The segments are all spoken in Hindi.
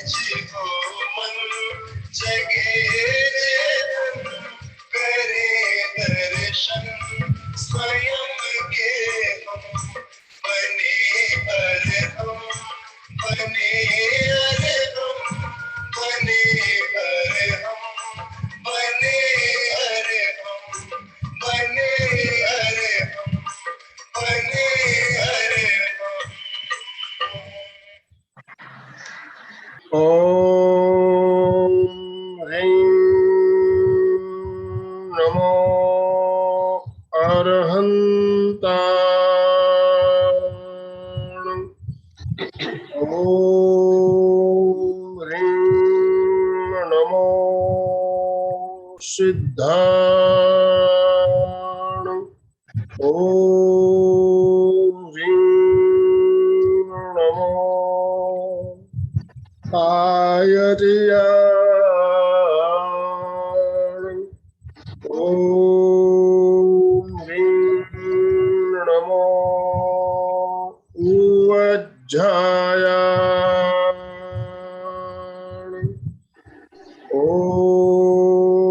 जिहो मन जगे करे दर्शन स्वयं के हम बने अरहम बने अरहम बने अरहम बने अरहम बने अरहम बने अरहम। ओम ह्रीं नमो अरहन्ताय। ओम ह्रीं नमो सिद्धाय। ओम ह्रीं नमो आयर्याय। ओम ह्रीं नमो उवज्झायाय। ओम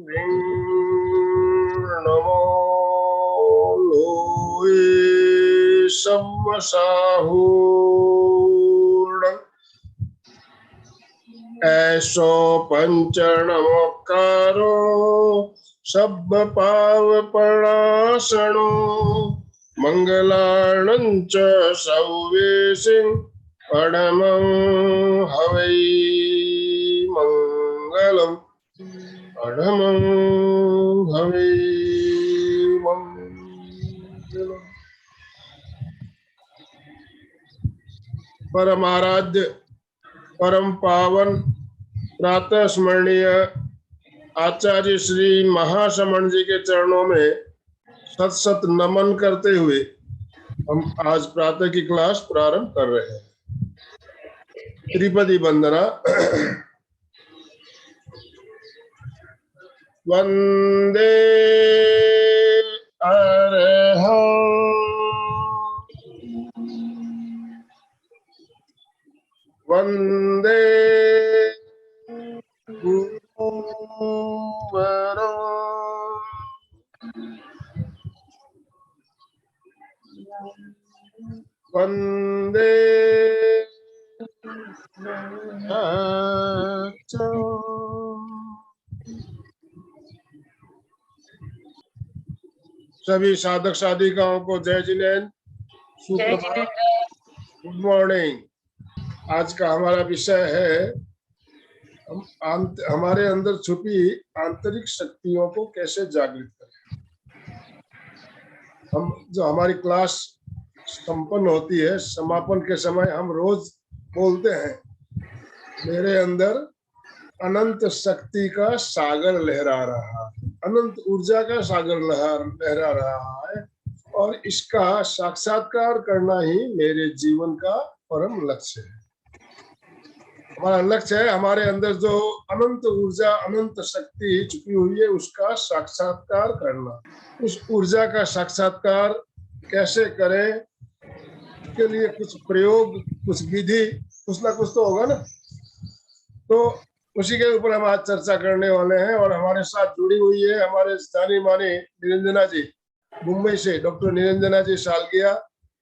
ह्रीं नमो लोये सम्मसाहूर्ण। ऐसो पंचनमोकारो सब पावपणासनो मंगलानं च सौवेशिं परमं हवै मंगलम् परमं हवै मंगलम्। परमाराध्य परम पावन प्रातः स्मरणीय आचार्य श्री महासमण जी के चरणों में सत सत नमन करते हुए हम आज प्रातः की क्लास प्रारंभ कर रहे हैं। त्रिपदी वंदना। वंदे अरहं वंदे गुरुवरं वंदे सभी साधक साधिकाओं को जय जिनेन्द्र, सुप्रभात, गुड मॉर्निंग। आज का हमारा विषय है हमारे अंदर छुपी आंतरिक शक्तियों को कैसे जागृत करें। हम जो हमारी क्लास संपन्न होती है, समापन के समय हम रोज बोलते हैं, मेरे अंदर अनंत शक्ति का सागर लहरा रहा है, अनंत ऊर्जा का सागर लहरा रहा है और इसका साक्षात्कार करना ही मेरे जीवन का परम लक्ष्य है। हमारा लक्ष्य है हमारे अंदर जो अनंत ऊर्जा अनंत शक्ति छुपी हुई है उसका साक्षात्कार करना। उस ऊर्जा का साक्षात्कार कैसे करें, इसके लिए कुछ प्रयोग, कुछ विधि, कुछ ना कुछ तो होगा ना। तो उसी के ऊपर हम आज चर्चा करने वाले हैं और हमारे साथ जुड़ी हुई है हमारे जानी मानी निरंजना जी, मुंबई से डॉक्टर निरंजना जी सालगिया।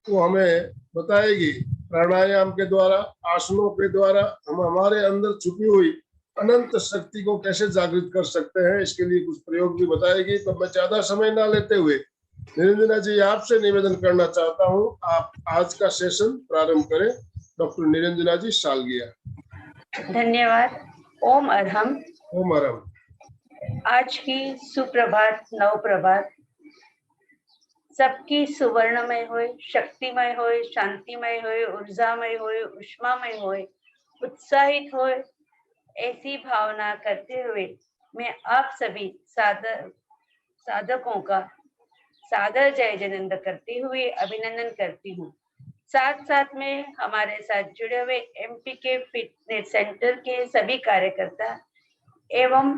वो हमें बताएगी प्राणायाम के द्वारा, आसनों के द्वारा हम हमारे अंदर छुपी हुई अनंत शक्ति को कैसे जागृत कर सकते हैं। इसके लिए कुछ प्रयोग भी बताएगी। तो मैं ज्यादा समय ना लेते हुए निरंजना जी आपसे निवेदन करना चाहता हूँ, आप आज का सेशन प्रारंभ करें। डॉक्टर निरंजना जी सालगिया। धन्यवाद। ओम अरहम। ओम अरहम। आज की सुप्रभात नव प्रभात सबकी सुवर्णमय होए, शक्तिमय होए, शांतिमय होए, ऊर्जामय होए, उष्मामय होए, उत्साहित होए, ऐसी भावना करते हुए मैं आप सभी साधकों का सादर जय जिनेन्द्र करते हुए अभिनंदन करती हूँ। साथ साथ में हमारे साथ जुड़े हुए एमपीके फिटनेस सेंटर के सभी कार्यकर्ता एवं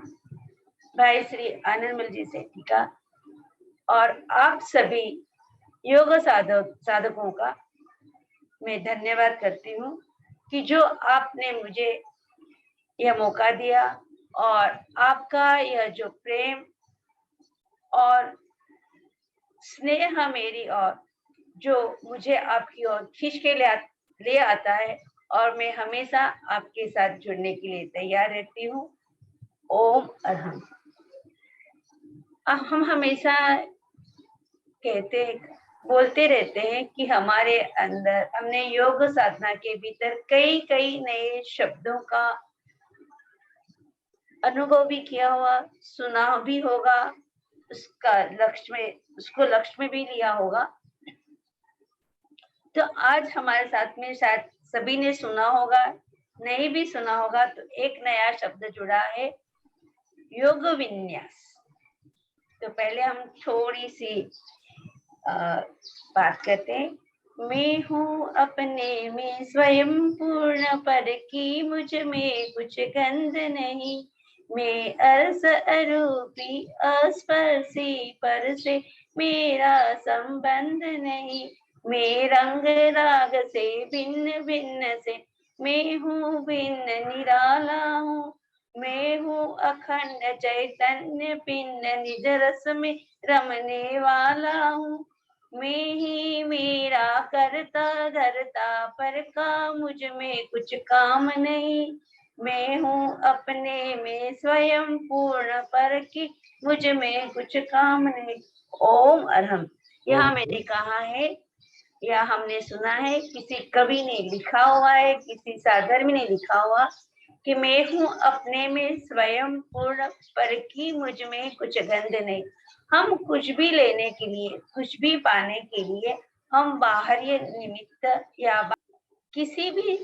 भाई श्री आनंदमल जी सेठी का और आप सभी योग साधकों का मैं धन्यवाद करती हूँ कि जो आपने मुझे यह मौका दिया और आपका यह जो प्रेम और स्नेह मेरी और जो मुझे आपकी ओर खींच के ले आता है और मैं हमेशा आपके साथ जुड़ने के लिए तैयार रहती हूँ। ओम अरहम। हम हमेशा बोलते रहते हैं कि हमारे अंदर हमने योग साधना के भीतर कई नए शब्दों का अनुभव भी किया हुआ, सुना भी होगा, उसको लक्ष्य में भी लिया होगा। तो आज हमारे साथ में शायद सभी ने सुना होगा, नहीं भी सुना होगा तो एक नया शब्द जुड़ा है, योग विन्यास। तो पहले हम थोड़ी सी बात करते हैं। मैं हूँ अपने में स्वयं पूर्ण, पर की मुझ में कुछ गंध नहीं। मैं अर्स अरूपी अस्पर्शी, पर से मेरा संबंध नहीं। मैं रंग राग से भिन्न भिन्न से, मैं हूँ भिन्न निराला हूँ। मैं हूँ अखंड चैतन्य पिंड, निज रस में रमने वाला हूँ। मैं ही मेरा करता धरता, पर का मुझ में कुछ काम नहीं। मैं हूँ अपने में स्वयं पूर्ण, पर कि मुझ में कुछ काम नहीं। ओम अरहम। यहाँ मैंने कहा है या हमने सुना है, किसी कवि ने लिखा हुआ है, किसी साधर्मी ने लिखा हुआ कि मैं हूँ अपने में स्वयं पूर्ण, पर कि मुझ में कुछ गंध नहीं। हम कुछ भी लेने के लिए, कुछ भी पाने के लिए हम बाहरी निमित्त या किसी भी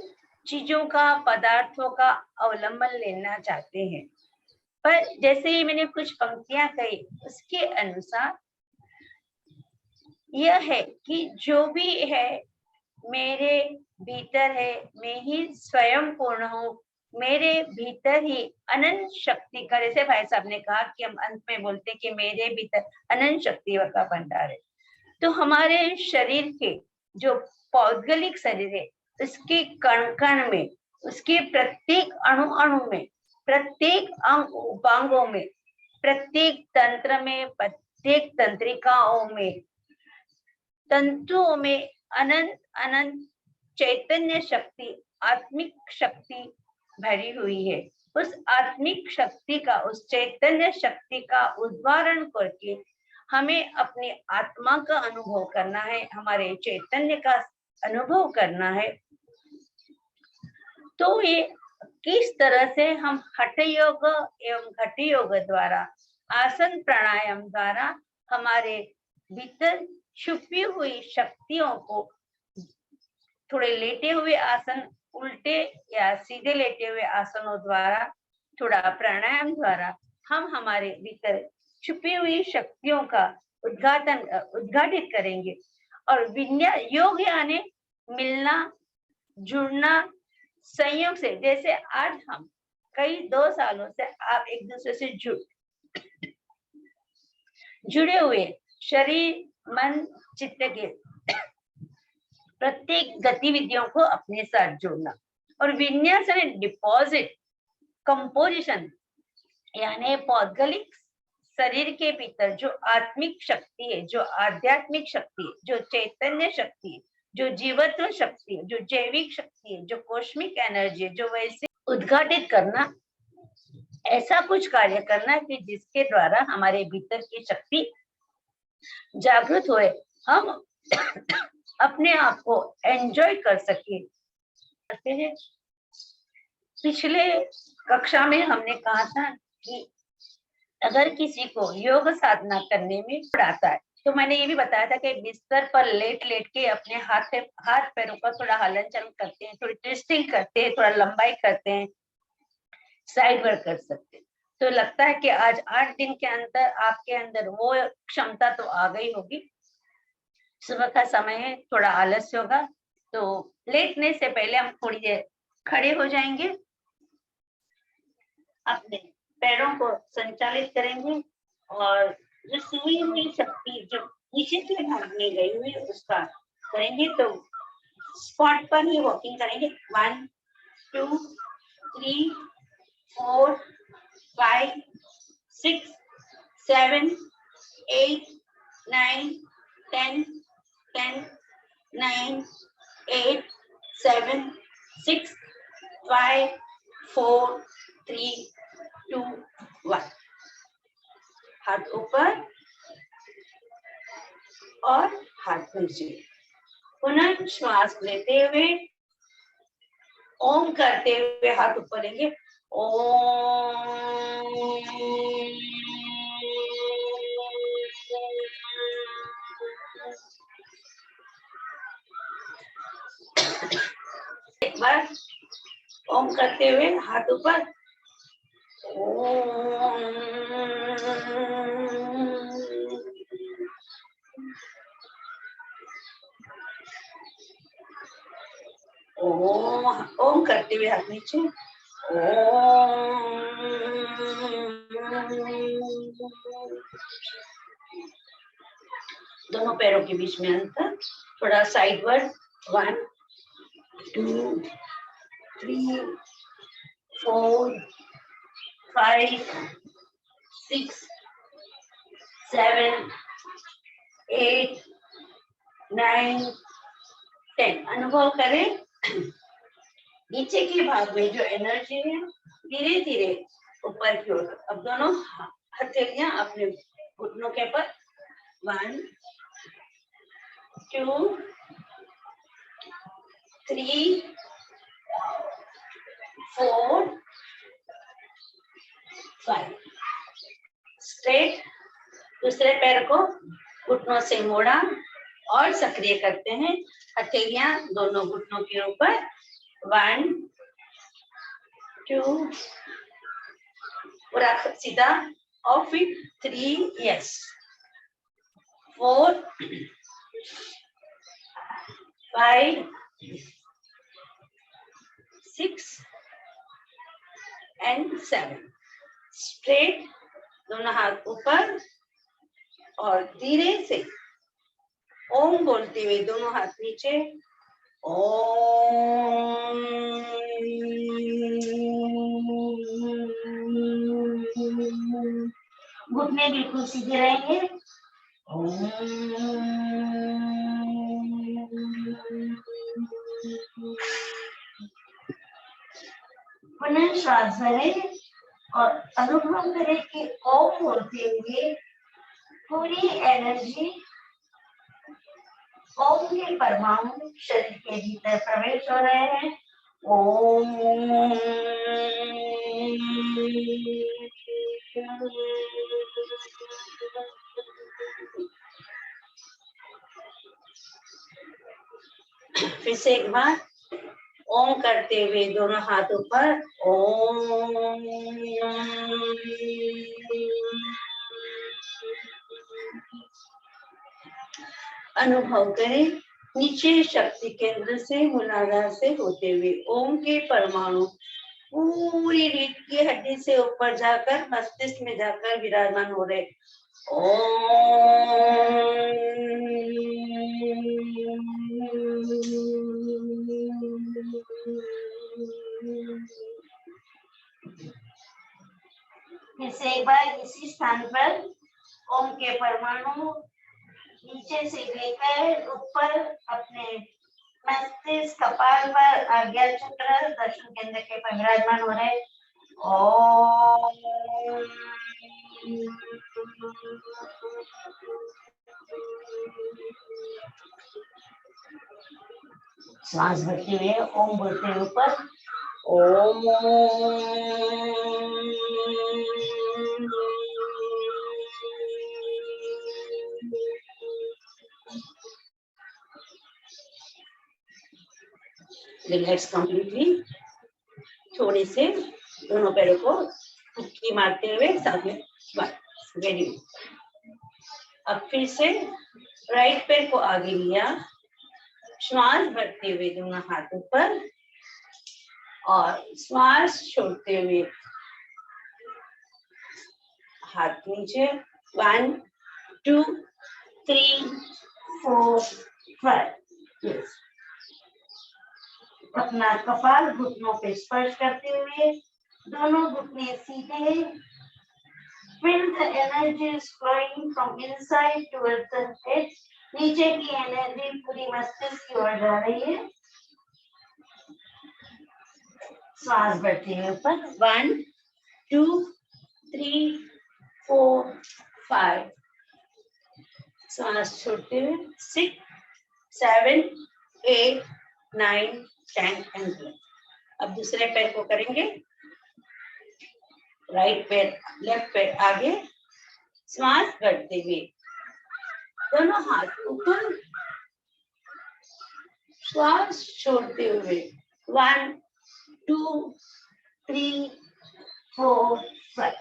चीजों का, पदार्थों का अवलंबन लेना चाहते हैं। पर जैसे ही मैंने कुछ पंक्तियां कही, उसके अनुसार यह है कि जो भी है मेरे भीतर है, मैं ही स्वयं पूर्ण हूँ। मेरे भीतर ही अनंत शक्ति का, जैसे भाई साहब ने कहा कि हम अंत में बोलते कि मेरे भीतर अनंत शक्ति का भंडार है। तो हमारे शरीर के जो पौद्गलिक शरीर है, उसके कण कण में, उसके प्रत्येक अणु अणु में, प्रत्येक अंग उपांगों में, प्रत्येक तंत्र में, प्रत्येक तंत्रिकाओं में, तंतुओं में अनंत अनंत चैतन्य शक्ति, आत्मिक शक्ति भरी हुई है। उस आत्मिक शक्ति का, उस चैतन्य शक्ति का उद्धारण करके हमें अपनी आत्मा का अनुभव करना है, हमारे चैतन्य का अनुभव करना है। तो ये किस तरह से हम हठ योग एवं घट योग द्वारा, आसन प्राणायाम द्वारा हमारे भीतर छुपी हुई शक्तियों को, थोड़े लेटे हुए आसन, उल्टे या सीधे लेटे हुए आसनों द्वारा, थोड़ा प्राणायाम द्वारा हम हमारे भीतर छुपी हुई शक्तियों का उद्घाटित करेंगे। और योग यानी मिलना, जुड़ना, संयोग से। जैसे आज हम कई 2 सालों से आप एक दूसरे से जुड़े हुए, शरीर मन चित्त के प्रत्येक गतिविधियों को अपने साथ जोड़ना। और विन्यास यानी डिपॉजिट, कंपोजिशन यानी पौद्गलिक शरीर के भीतर जो आत्मिक शक्ति है, जो आध्यात्मिक शक्ति है, जो चैतन्य शक्ति है, जो जीवत्व शक्ति है, जो जैविक शक्ति है, जो कॉस्मिक एनर्जी है, जो वैसे उद्घाटित करना, ऐसा कुछ कार्य करना कि जिसके द्वारा हमारे भीतर की शक्ति जागृत होए, हम अपने आप को एंजॉय कर सके। पिछले कक्षा में हमने कहा था कि अगर किसी को योग साधना करने में आता है, तो मैंने ये भी बताया था कि बिस्तर पर लेट लेट के अपने हाथ पैरों का थोड़ा हलन चलन करते हैं, थोड़ी ट्विस्टिंग करते हैं, थोड़ा लंबाई करते हैं, साइड वर्क कर सकते हैं। तो लगता है कि आज 8 दिन के अंदर आपके अंदर वो क्षमता तो आ गई होगी। सुबह का समय है, थोड़ा आलस्य होगा, तो लेटने से पहले हम थोड़ी देर खड़े हो जाएंगे, अपने पैरों को संचालित करेंगे और जो सोई हुई शक्ति जो नीचे से भाग में गई हुई उसका करेंगे। तो स्पॉट पर ही वॉकिंग करेंगे। 1 2, 3, 4, 5, 6, 7, 8, 9, 10, 10, 9, 8, 7, 6, 5, 4, 3, 2, 1. हाथ ऊपर और हाथ नीचे। पुनः श्वास लेते हुए ओम करते हुए हाथ ऊपर लेंगे। ओम। एक बार ओम करते हुए हाथ ऊपर। ओम। ओम करते हुए हाथ नीचे। ओम। दोनों पैरों के बीच में अंतर, थोड़ा साइडवर्ड। 1, 2, 3, 4, 5, 6, 7, 8, 9, 10। अनुभव करें नीचे के भाग में जो एनर्जी है धीरे धीरे ऊपर की ओर। अब दोनों हथेलियां अपने घुटनों के पर। 1, 2, 3, 4, 5। स्ट्रेट दूसरे पैर को घुटनों से मोड़ा और सक्रिय करते हैं। हथेलियां दोनों घुटनों के ऊपर। 1, 2, पूरा सीधा और फिर 3, यस, 4, 5, 6 and 7। स्ट्रेट दोनों हाथ ऊपर और धीरे से ओम बोलते हुए दोनों हाथ नीचे। ओम। घुटने बिल्कुल सीधे रहेंगे। ओम। पुनः श्वास भरें और अनुभव करें कि ओम बोलते हुए पूरी एनर्जी ओम के परमाणु शरीर के भीतर प्रवेश हो रहे हैं। ओम। फिर से एक बार ओम करते हुए दोनों हाथ ऊपर। ओम। अनुभव करें नीचे शक्ति केंद्र से मूलाधार से होते हुए ओम के परमाणु पूरी रीढ़ की हड्डी से ऊपर जाकर मस्तिष्क में जाकर विराजमान हो रहे। फिर से एक बार इसी स्थान पर ओम के परमाणु नीचे से लेकर ऊपर अपने मस्तिष्क कपाल पर आज्ञा चक्र दर्शन केंद्र के पर विराजमान हो रहे। ओम। श्वास भरते हुए ओम बोलते हुए ऊपर। ओम। Relax completely. थोड़े से दोनों पैरों को मुक्की मारते हुए साथ में वेरी गुड। अब फिर से राइट पैर को आगे लिया, श्वास भरते हुए दोनों हाथ ऊपर और श्वास छोड़ते हुए हाथ नीचे। 1, 2, 3, 4, 5। यस। अपना कपाल घुटनों पे स्पर्श करते हुए दोनों घुटने सीधे। Feel the energy is flowing from inside towards the head. नीचे की एनर्जी पूरी मस्तिष्क की ओर जा रही है। श्वास बढ़ती है ऊपर। 1 2 3 4 5। श्वास छोड़ते हुए 6 7 8 9 10 एंड 11। अब दूसरे पैर को करेंगे। राइट पैर लेफ्ट पैर आगे, श्वास बढ़ते हुए दोनों हाथ ऊपर, श्वास छोड़ते हुए 1 2 3 4 5।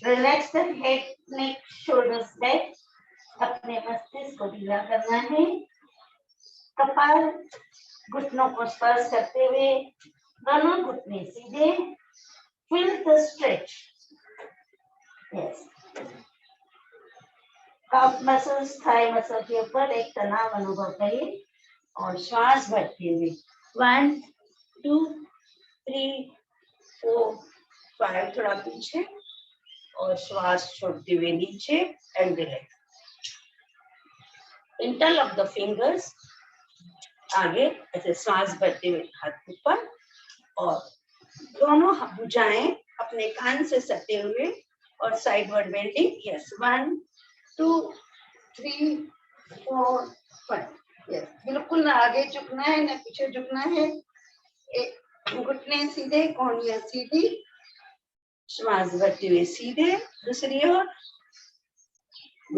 Relax the head neck shoulders back. अपने मस्तिष्क को ढीला करना है। कपाल घुटनों को स्पर्श करते हुए दोनों घुटने सीधे। Feel the stretch. Yes. Calf muscles, thigh muscle के ऊपर एक तनाव अनुभव करिए और श्वास भरते हुए 1 2 3 4 5। थोड़ा पीछे और श्वास छोड़ते हुए नीचे and relax. इंटरल of the fingers आगे, ऐसे श्वास भरते हुए हाथ ऊपर और दोनों भुजाएं अपने कान से सटे हुए और साइडवर्ड बेंडिंग। यस 1 2 3 4 5। यस, बिल्कुल ना आगे झुकना है ना पीछे झुकना है। घुटने सीधे, कोहनियां सीधी, श्वास भरते हुए सीधे दूसरी ओर।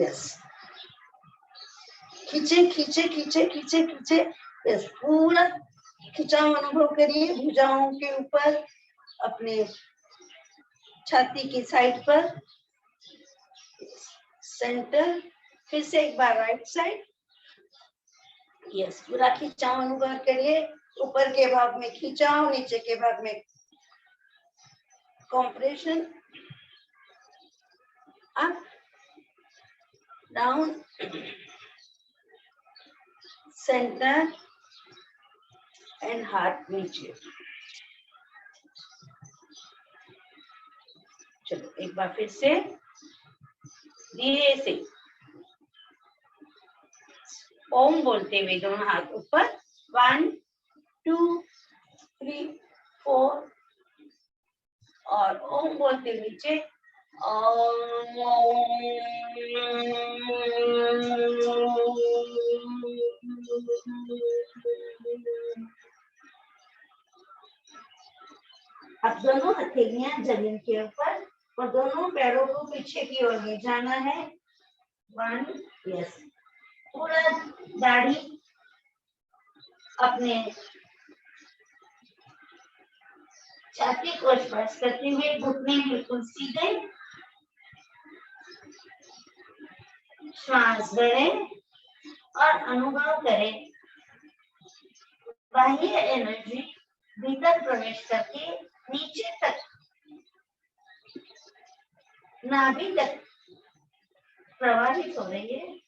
यस, खींचे खींचे खींचे खींचे खींचे। यस, पूरा खिंचाव अनुभव करिए भुजाओं के ऊपर, अपने छाती की साइड पर, सेंटर। फिर से एक बार राइट साइड। यस, पूरा खिंचाव अनुभव करिए। ऊपर के भाग में खिंचाव, नीचे के भाग में compression. Up down, centre and हाथ नीचे। चलो एक बार फिर से धीरे से ओम बोलते हुए दोनों हाथ ऊपर। 1 2 3 4 और ओम बोलते हुए नीचे। अब दोनों हथेलियां जमीन के ऊपर और दोनों पैरों को पीछे की ओर ले जाना है। 1 यस, पूरा दाढ़ी अपने छाती को स्पर्श करते हुए घुटने बिल्कुल सीधे। श्वास भरें और अनुभव करें बाह्य एनर्जी भीतर प्रवेश करके नीचे तक, नाभि तक प्रवाहित हो रही है।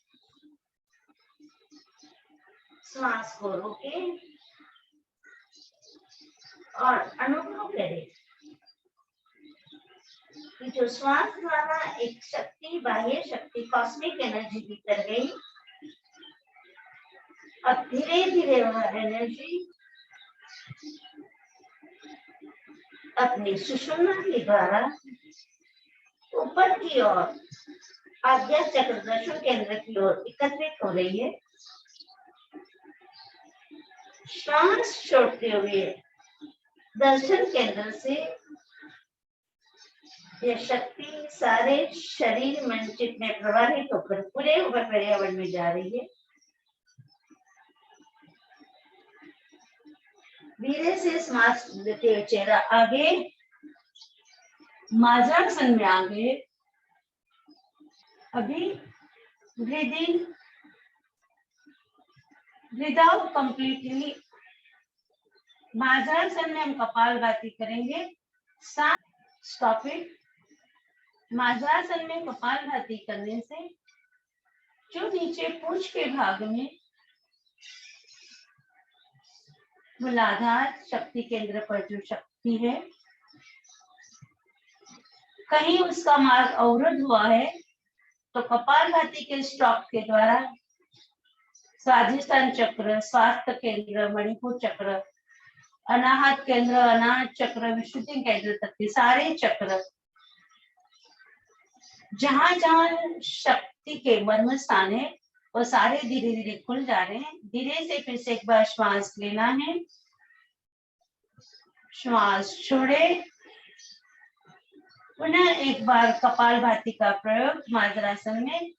श्वास को रोकें और अनुभव करें कि जो श्वास द्वारा एक शक्ति, बाह्य शक्ति, कॉस्मिक एनर्जी भीतर गई, अब धीरे धीरे वह एनर्जी अपनी सुषुम्ना के द्वारा ऊपर की ओर आज्ञा चक्र दर्शन केंद्र की ओर एकत्रित हो रही है। श्वास छोड़ते हुए दर्शन केंद्र से यह शक्ति सारे शरीर, मन, चित्त में प्रवाहित होकर पूरे ऊपर पर्यावरण में जा रही है। धीरे से श्वास लेते हुए चेहरा आगे, माजासन में आगे। अभी breathe in, breathe out completely. माजासन में हम कपालभाति करेंगे। Stop it. माजासन में कपालभाति करने से जो नीचे पूंछ के भाग में मूलाधार शक्ति केंद्र पर जो शक्ति है, कहीं उसका मार्ग अवरुद्ध हुआ है तो कपालभाति के स्टॉक के द्वारा स्वाधिष्ठान चक्र, स्वास्थ्य केंद्र, मणिपुर चक्र, अनाहत केंद्र, अनाहत चक्र, विशुद्धि केंद्र तक के सारे चक्र, जहां जहां शक्ति के मर्म स्थान है वो सारे धीरे धीरे खुल जा रहे हैं। धीरे से फिर से एक बार श्वास लेना है, श्वास छोड़े, पुनः एक बार कपालभाति का प्रयोग मार्जरासन में।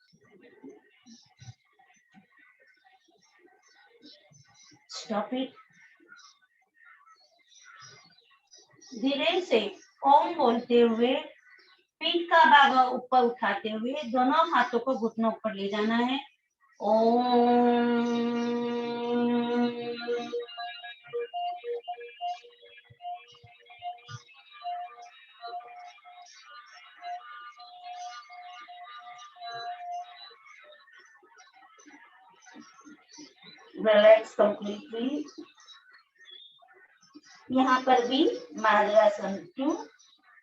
Stop it. धीरे से ओम बोलते हुए पीठ का भाग ऊपर उठाते हुए दोनों हाथों को घुटनों पर ले जाना है। ओम। Relax completely. यहाँ पर भी मार्जरासन 2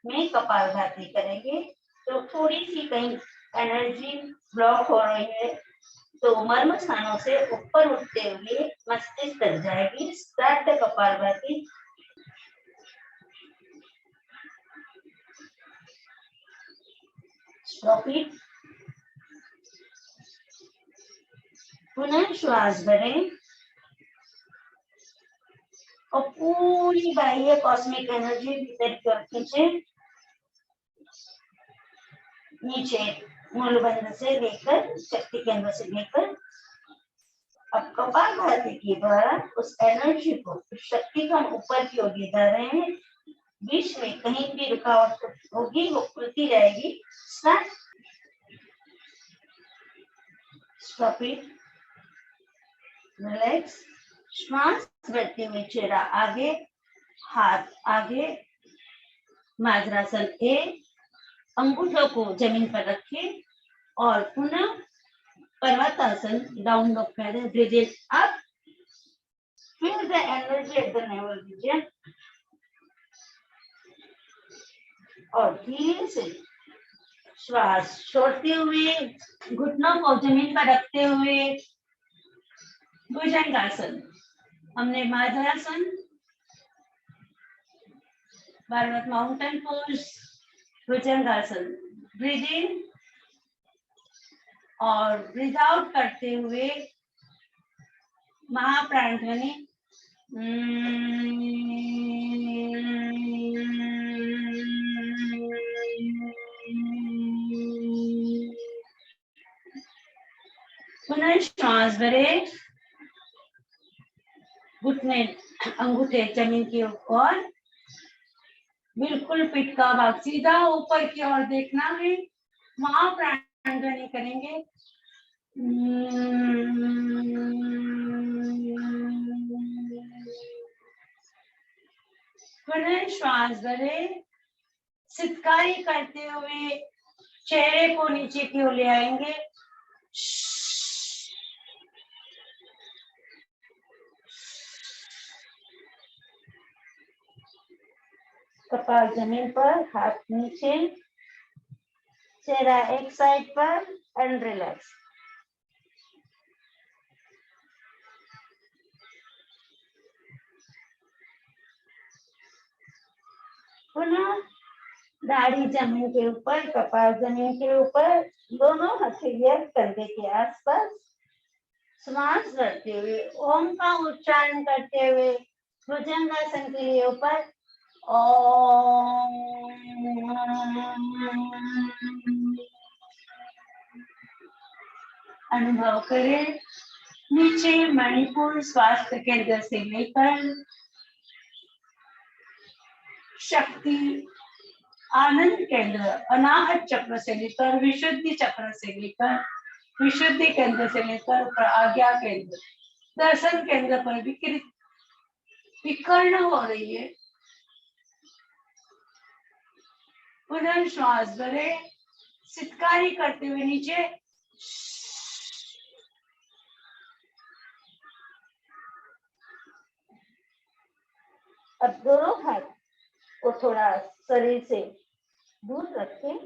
में कपालभाति करेंगे तो थोड़ी सी कहीं एनर्जी ब्लॉक हो रही है तो मर्म स्थानों से ऊपर उठते हुए मस्तिष्क तक जाएगी। Start the kapalbhati. Stop it. पुनः श्वास भरें और पूरी बाह्य कॉस्मिक एनर्जी भीतर की ओर खींचे, नीचे मूलबंध से लेकर शक्ति केंद्र से लेकर अब कपालभाति के द्वारा उस एनर्जी को, उस शक्ति को हम ऊपर की ओर ले जा रहे हैं। बीच में कहीं भी रुकावट होगी वो खुलती रहेगी। स्टार्ट। Stop it. रिलैक्स। श्वास भरते हुए चेहरा आगे, हाथ आगे, मार्जरासन ए, अंगूठों को जमीन पर रखें और पुनः पर्वतासन डाउन डॉग करें। Breathe in up, feel the energy at the navel region और धीरे से श्वास छोड़ते हुए घुटनों को जमीन पर रखते हुए भुजंगासन। हमने मार्जरासन, भारत माउंटेन पोज, भुजंगासन। ब्रीथ इन और ब्रीथ आउट करते हुए महाप्राण ध्वनि पुनः श्वास भरे, घुटने अंगूठे जमीन की ओर, बिल्कुल पीठ का भाग सीधा ऊपर की ओर देखना है। महाप्राण ध्वनि करेंगे। पुनः श्वास भरे, सितकारी करते हुए चेहरे को नीचे की ओर ले आएंगे। कपाल जमीन पर, हाथ नीचे, चेहरा एक साइड पर एंड रिलैक्स। पुनः दाढ़ी जमीन के ऊपर, कपाल जमीन के ऊपर, दोनों हथेलियां कंधे के आसपास। श्वास भरते हुए ओम का उच्चारण करते हुए भुजंगासन के लिए ऊपर ओम। अनुभव करें नीचे मणिपुर स्वास्थ्य केंद्र से लेकर शक्ति आनंद केंद्र, अनाहत चक्र से लेकर विशुद्धि चक्र से लेकर विशुद्धि केंद्र से लेकर प्रज्ञा केंद्र, दर्शन केंद्र पर विकर्ण हो रही है। पुनः श्वास भरे, सितकारी करते हुए नीचे, अब दोनों हाथ को थोड़ा शरीर से दूर रखें।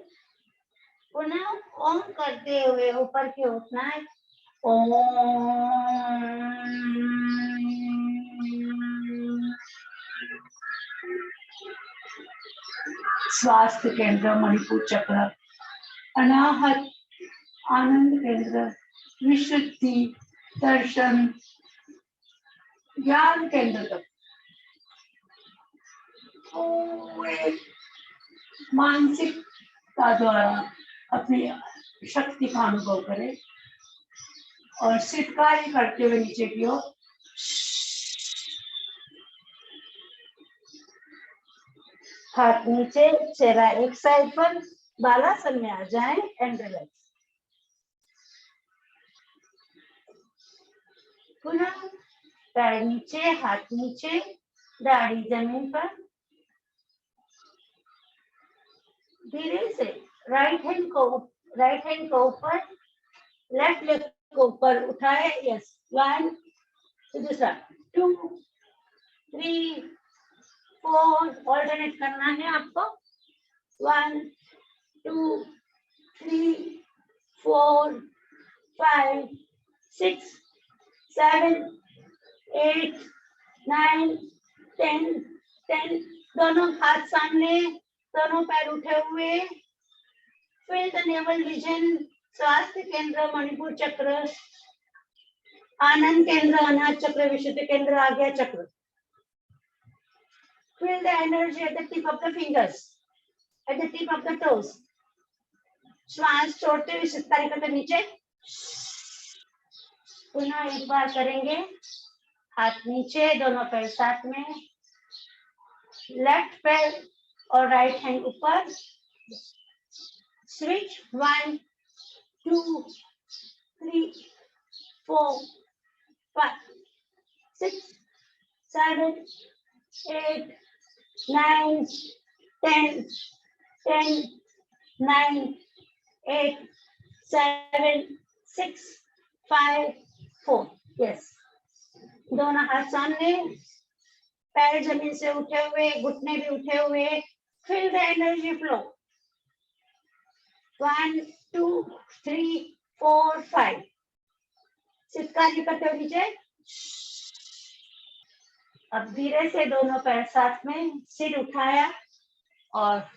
पुनः ओम करते हुए ऊपर की ओर उठना है। ओम। स्वास्थ्य केंद्र मणिपुर चक्र, अनाहत आनंद केंद्र, विशुद्धि, दर्शन, ज्ञान केंद्र तक पूरे मानसिकता द्वारा अपनी शक्ति का अनुभव करें और सिटकारी करते हुए नीचे की ओर हाथ नीचे, चेहरा एक साइड पर, बालासन में आ जाएं एंड रिलैक्स। पुनः पैर नीचे, हाथ नीचे, दाढ़ी जमीन पर। धीरे से राइट हैंड को ऊपर, लेफ्ट लेग को ऊपर उठाए। यस, 1, दूसरा 2, 3, 4, ऑल्टरनेट करना है आपको। 1, 2, 3, 4, 5, 6, 7, 8, 9, 10। दोनों हाथ सामने, दोनों पैर उठे हुए। फील द नेवल रीजन, स्वास्थ्य केंद्र मणिपुर चक्र, आनंद केंद्र अनाहत चक्र, विशुद्धि केंद्र आज्ञा चक्र। Feel the energy at the tip of the fingers, at the tip of the toes. श्वास छोड़ते हुए सितारे करते नीचे। पुनः एक बार करेंगे। हाथ नीचे, दोनों पैर साथ में, लेफ्ट पैर और राइट हैंड ऊपर। स्विच 1, 2, 3, 4, 5, 6, 7, 8, 9, 10, 9, 8, 7, 6, 5, 4। यस, दोनों हाथ सामने, पैर जमीन से उठे हुए, घुटने भी उठे हुए। Feel the energy flow. 1, 2, 3, 4, 5। सिटकारी करते हुए नीचे। अब धीरे से दोनों पैर साथ में, सिर उठाया और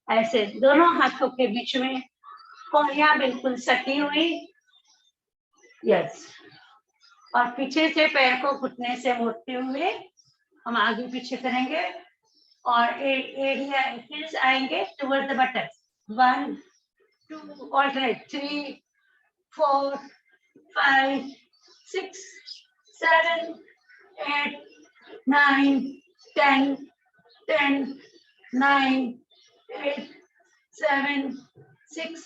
ऐसे दोनों हाथों के बीच में कोहनियां बिल्कुल सटी हुई। यस, और पीछे से पैर को घुटने से मोड़ते हुए हम आगे पीछे करेंगे और एरिया हिल्स आएंगे टुवर्ड द बटन। 1, 2, ऑल्टरनेट 3, 4, 5, 6, 7, 8, 9, 10, 9, 8, 7, 6,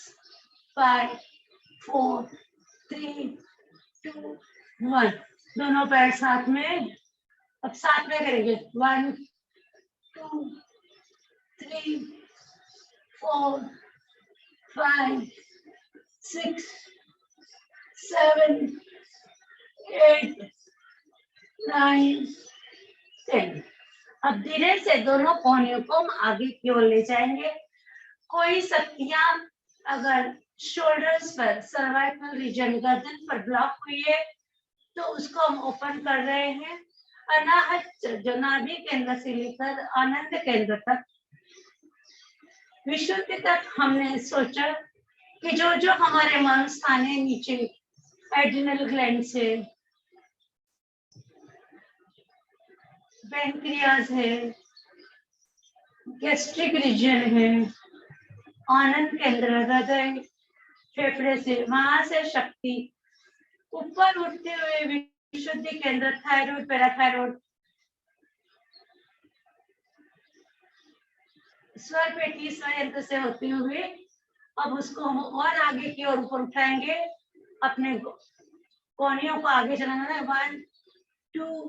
5, 4, 3, 2, 1। दोनों पैर साथ में, अब साथ में करेंगे। 1, 2, 3, 4, 5, 6, 7, 8, 9, 10। अब धीरे से दोनों कोहनियों को हम आगे की ओर ले जाएंगे। कोई शक्तियां अगर शोल्डर्स पर, सर्वाइकल रीजन, गर्दन पर ब्लॉक हुई है तो उसको हम ओपन कर रहे हैं। अनाहत जो नाभि केंद्र से लेकर आनंद केंद्र तक, विशुद्धि तक हमने सोचा कि जो जो हमारे मन स्थान है नीचे, एड्रिनल ग्लैंड से, पैंक्रियाज है, गैस्ट्रिक रीजन है, आनंद केंद्र, हृदय, फेफड़े से, वहां से शक्ति ऊपर उठते हुए विशुद्धि केंद्र, थायराइड, पैराथायराइड, स्वर पेटी, स्वयंत्र से होते हुए अब उसको हम और आगे की ओर ऊपर उठाएंगे। अपने कोहनियों को आगे चलाना है। 1, 2,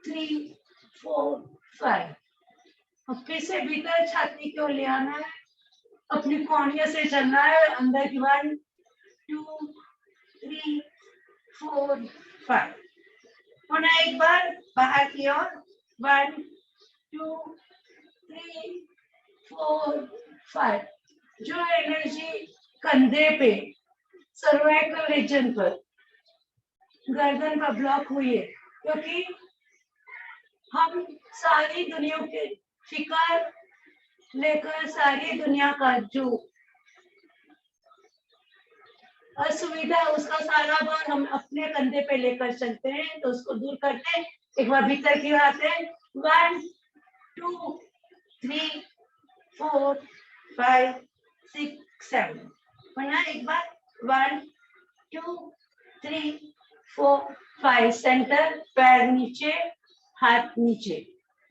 3, 4, 5। अब फिर से भीतर छाती की ओर ले आना है, अपनी कोहनियों से चलना है अंदर की। 1, 2, 3, 4, 5। पुनः एक बार बाहर की ओर। 1, 2 3 4 5। जो एनर्जी कंधे पे, सर्वाइकल रीजन पर, गर्दन पर ब्लॉक हुई है, क्योंकि हम सारी दुनिया के फिकर लेकर सारी दुनिया का जो असुविधा है उसका सारा भार हम अपने कंधे पे लेकर चलते हैं, तो उसको दूर करते हैं। एक बार भीतर की ओर आते हैं, 1 2 3 4 5 6 7। यहाँ एक बार 1 2 3 4 5, सेंटर, पैर नीचे, हाथ नीचे,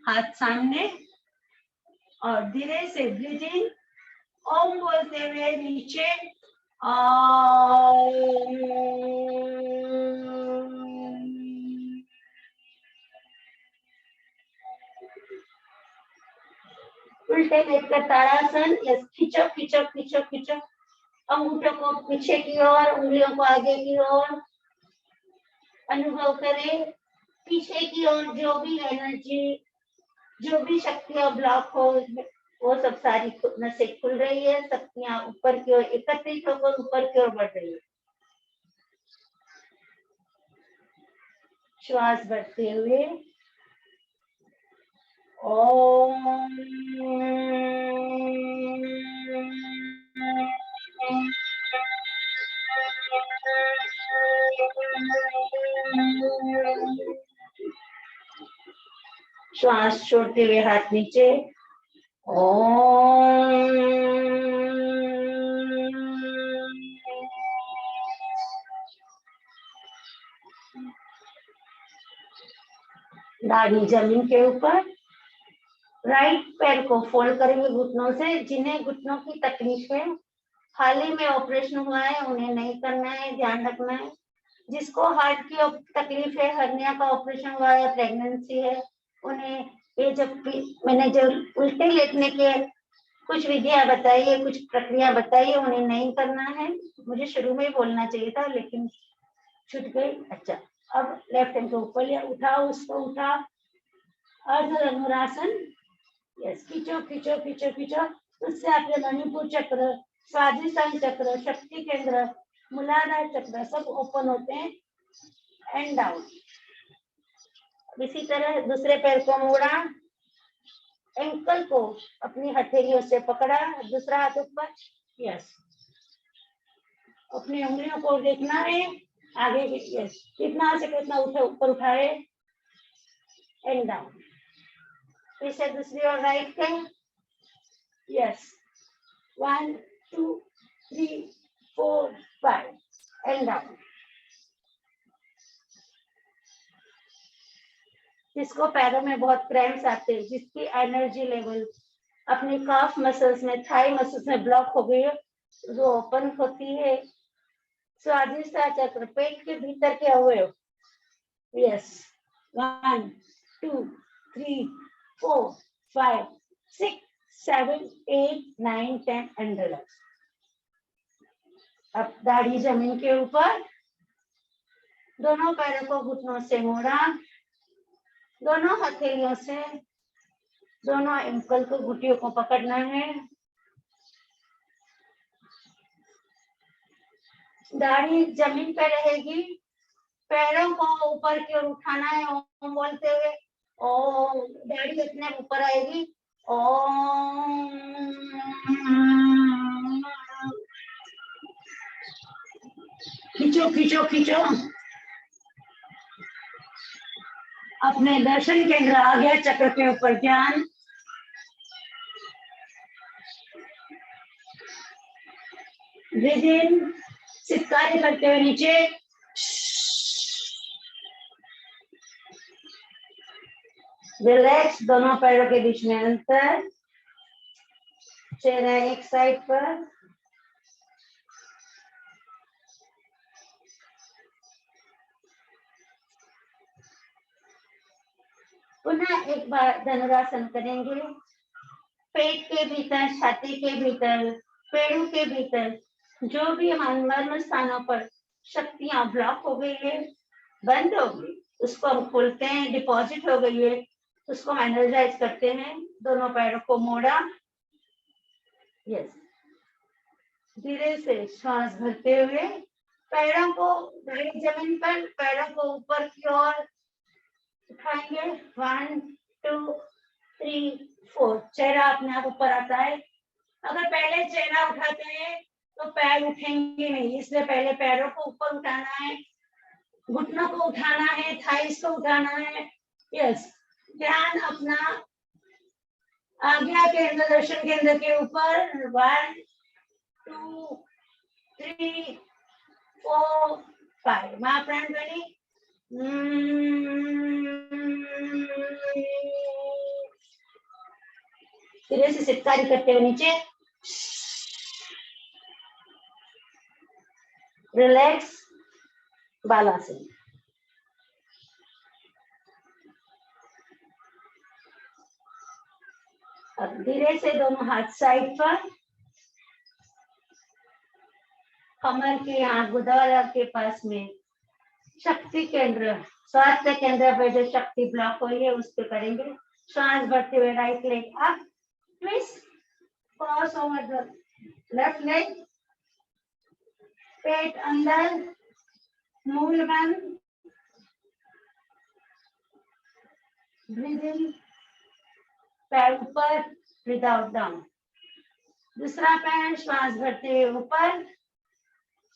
हाथ सामने, और धीरे से ब्रीदिंग, ओम बोलते हुए नीचे, उल्टे लेट कर ताड़ासन। यस, खींचो खींचो खींचो खींचो, अंगूठों को पीछे की ओर, उंगलियों को आगे की ओर, अनुभव करें पीछे की ओर जो भी एनर्जी, जो भी शक्तियां ब्लॉक हो, वो सब सारी नसें खुल रही है, शक्तियां ऊपर की ओर एकत्रित होकर ऊपर की ओर बढ़ रही है। श्वास बढ़ते हुए ओम। श्वास छोड़ते हुए हाथ नीचे, ओम। दाढ़ी जमीन के ऊपर, राइट पैर को फोल्ड करेंगे घुटनों से। जिन्हें घुटनों की तकलीफ है, हाल ही में ऑपरेशन हुआ है, उन्हें नहीं करना है, ध्यान रखना है। जिसको हार्ट की तकलीफ है, हर्निया का ऑपरेशन हुआ है, प्रेगनेंसी है, उन्हें ये जब मैंने जो उल्टे लेटने के कुछ विधियां बताई है, कुछ प्रक्रिया बताई है, उन्हें नहीं करना है। मुझे शुरू में ही बोलना चाहिए था, लेकिन छूट गई। अच्छा, अब लेफ्ट हैंड को ऊपर लिया, उठाओ, उसको उठा, अर्ध धनुरासन। यस, खींचो खींचो खींचो खींचो। उससे आपके मणिपुर चक्र, स्वादिष्टान चक्र, शक्ति केंद्र, मूलाधार चक्र सब ओपन होते हैं, एंड डाउन। इसी तरह दूसरे पैर को मोड़ा, एंकल को अपनी हथेलियों से पकड़ा, दूसरा हाथ ऊपर। यस, अपनी उंगलियों को देखना है आगे की। यस, कितना से कितना ऊपर उठाए, एंड डाउन। फिर से दूसरी ओर राइट के। Yes, 1 2 3 4 5, and down. जिसको पैरों में बहुत क्रैम्प्स आते हैं, जिसकी एनर्जी लेवल अपने काफ मसल्स में, थाई मसल्स में ब्लॉक हो गई है, जो ओपन होती है स्वादिष्टान चक्र, पेट के भीतर के अवयव। Yes, 1 2 3 4 5 6 7 8 9 10, and relax. अब दाढ़ी जमीन के ऊपर, दोनों पैरों को घुटनों से मोड़ा, दोनों हथेलियों से दोनों एंकल को, घुटियों को पकड़ना है। दाढ़ी जमीन पे रहेगी, पैरों को ऊपर की ओर उठाना है ओम बोलते हुए। ओम, दाढ़ी अपने ऊपर आएगी, ओम। खींचो खींचो खींचो, अपने दर्शन केंद्र आज्ञा चक्र के ऊपर ध्यान। ब्रीथ इन, सितारे करते हुए नीचे, रिलैक्स, दोनों पैरों के बीच में अंतर, चेहरा एक साइड पर। पुनः एक बार धनुरासन करेंगे। पेट के भीतर, छाती के भीतर, पेड़ों के भीतर जो भी मर्म स्थानों पर शक्तियां ब्लॉक हो गई है, बंद हो गई, उसको हम खोलते हैं, डिपॉजिट हो गई है, उसको एनर्जाइज करते हैं। दोनों पैरों को मोड़ा, यस। धीरे से श्वास भरते हुए पैरों को जमीन पर, पैरों को ऊपर की ओर उठाएंगे। 1 2 3 4। चेहरा अपने आप ऊपर आता है। अगर पहले चेहरा उठाते हैं तो पैर उठेंगे नहीं, इसलिए पहले पैरों को ऊपर उठाना है, घुटनों को उठाना है, थाइस को उठाना है। यस, ध्यान अपना आज्ञा केंद्र, दर्शन केंद्र के ऊपर। 1 2 3 4 5। महाप्राण ध्वनि। धीरे से सितकारी करते हुए नीचे। रिलैक्स बालासन। अब धीरे से दोनों हाथ साइड पर, कमर के यहाँ गुदारा के पास में शक्ति केंद्र, स्वास्थ्य केंद्र पे जो शक्ति ब्लॉक हुई है उस पे करेंगे। श्वास भरते हुए right leg up, twist, cross over the left leg, पेट अंदर, मूल बंद, ब्रीथ इन, पैर ऊपर, ब्रीथ आउट डाउन। दूसरा पैर श्वास भरते हुए ऊपर,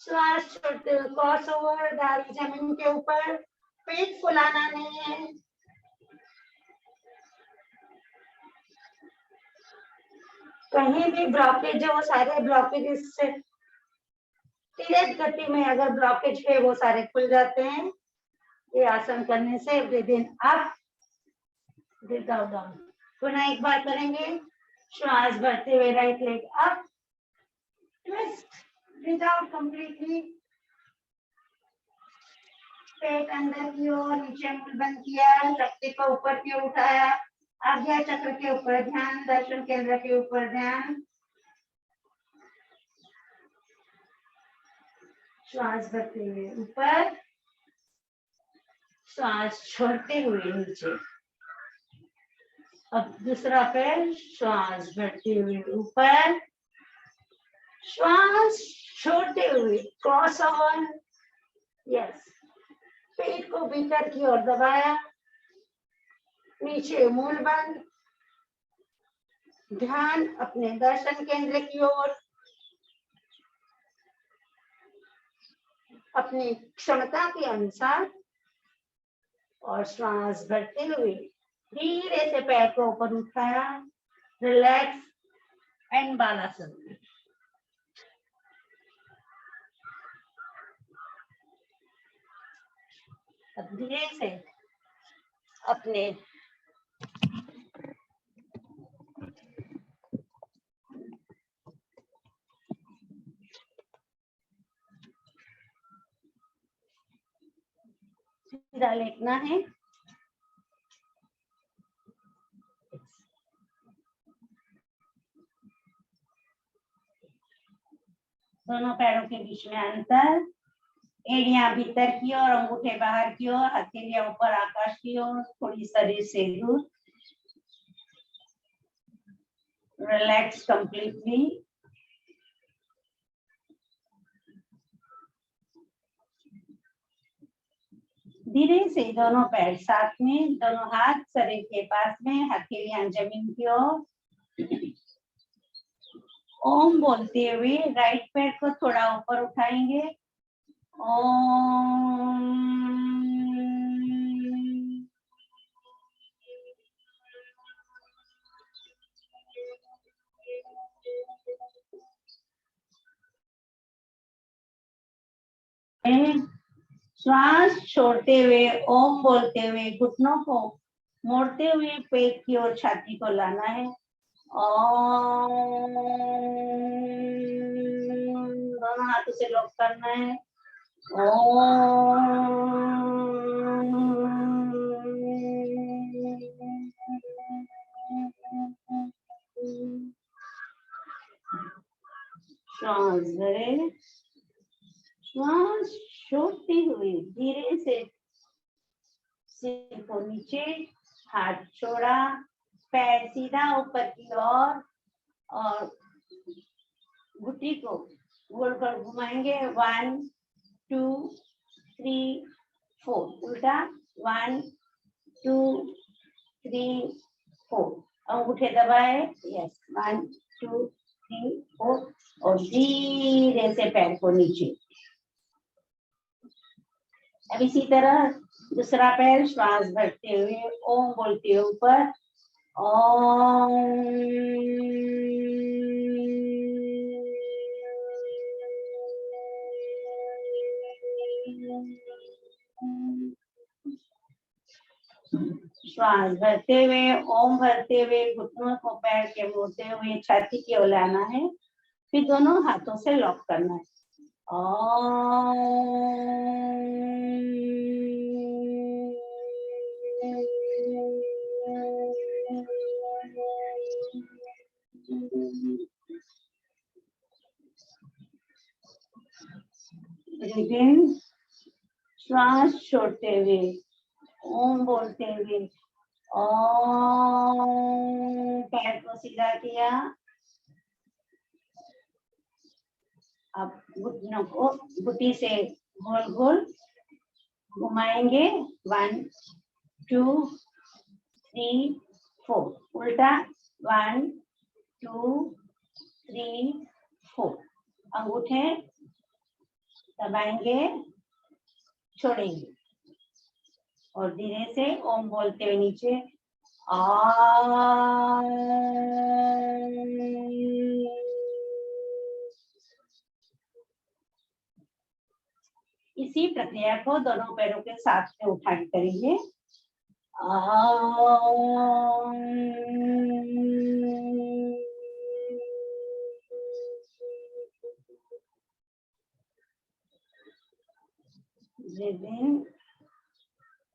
श्वास छोड़ते हुए क्रॉस ओवर, दाढ़ी जमीन के ऊपर, पेट फुलाना नहीं है। कहीं भी ब्लॉकेज है, वो सारे ब्लॉकेज से तेज गति में अगर ब्लॉकेज है वो सारे खुल जाते हैं। ये आसन करने से breathe in up, breathe out down. पुनः एक बार करेंगे। श्वास भरते हुए right leg up, twist, breathe out completely, पेट अंदर की ओर, नीचे मुंह बंद किया, शक्ति को ऊपर की ओर उठाया, आज्ञा चक्र के ऊपर ध्यान, दर्शन केंद्र के ऊपर ध्यान। श्वास भरते हुए ऊपर, श्वास छोड़ते हुए नीचे। अब दूसरा पैर, श्वास भरते हुए ऊपर, श्वास छोड़ते हुए क्रॉस ओवर, यस। पेट को भीतर की ओर दबाया, नीचे मूल बंद, ध्यान अपने दर्शन केंद्र की ओर, अपनी क्षमता के अनुसार। और श्वास भरते हुए धीरे से पैर को ऊपर उठाया, रिलैक्स एंड बालासन। अब धीरे से अपने सीधा लेटना है। दोनों पैरों के बीच में अंतर, एड़ियां भीतर की ओर, अंगूठे बाहर की ओर, हथेलियां ऊपर आकाश की ओर, थोड़ी शरीर से दूर। Relax completely. धीरे से दोनों पैर साथ में, दोनों हाथ शरीर के पास में, हथेलियां जमीन की ओर। ओम बोलते हुए राइट पैर को थोड़ा ऊपर उठाएंगे। ओम। श्वास छोड़ते हुए ओम बोलते हुए घुटनों को मोड़ते हुए पेट की ओर छाती को लाना है। ओम। दोनों हाथों से लॉक करना है। श्वास भरे, श्वास छोड़ते हुए धीरे से सिर को नीचे, हाथ छोड़ा, पैर सीधा ऊपर की ओर और घुटी को गोल गोल घुमाएंगे। 1 2 3 4 उल्टा 1 2 3 4 अंगूठे दबाए। यस 1 2 3 4 और धीरे से पैर को नीचे। अब इसी तरह दूसरा पैर श्वास भरते हुए ओम बोलते हुए ऊपर श्वास भरते हुए ओम भरते हुए घुटनों को पैर के मोड़ते हुए छाती की ओर लाना है। फिर दोनों हाथों से लॉक करना है। श्वास छोड़ते हुए ओम बोलते हुए ओम, पैर को सीधा किया। अब घुटनों को घुटी से गोल गोल घुमाएंगे। 1 2 3 4 उल्टा 1 2 3 4 अंगूठे दबाएंगे, छोड़ेंगे और धीरे से ओम बोलते हुए नीचे इसी प्रक्रिया को दोनों पैरों के साथ में उठा के करेंगे।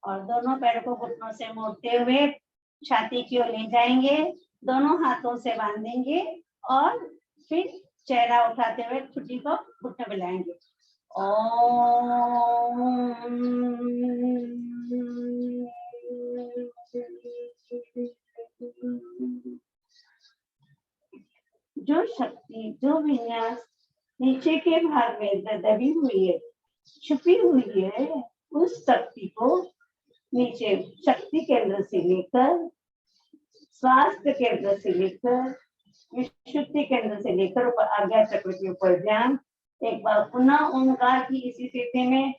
और दोनों पैरों को घुटनों से मोड़ते हुए छाती की ओर ले जाएंगे, दोनों हाथों से बांधेंगे और फिर चेहरा उठाते हुए छुट्टी को घुटने पे लाएंगे। जो शक्ति, जो विन्यास नीचे के भाग में दबी हुई है, छुपी हुई है, उस शक्ति को नीचे शक्ति केंद्र से लेकर, स्वास्थ्य केंद्र से लेकर, विशुद्धि केंद्र से लेकर ऊपर आज्ञा चक्र के ऊपर ध्यान। एक बार पुनः ओंकार की इसी स्थिति में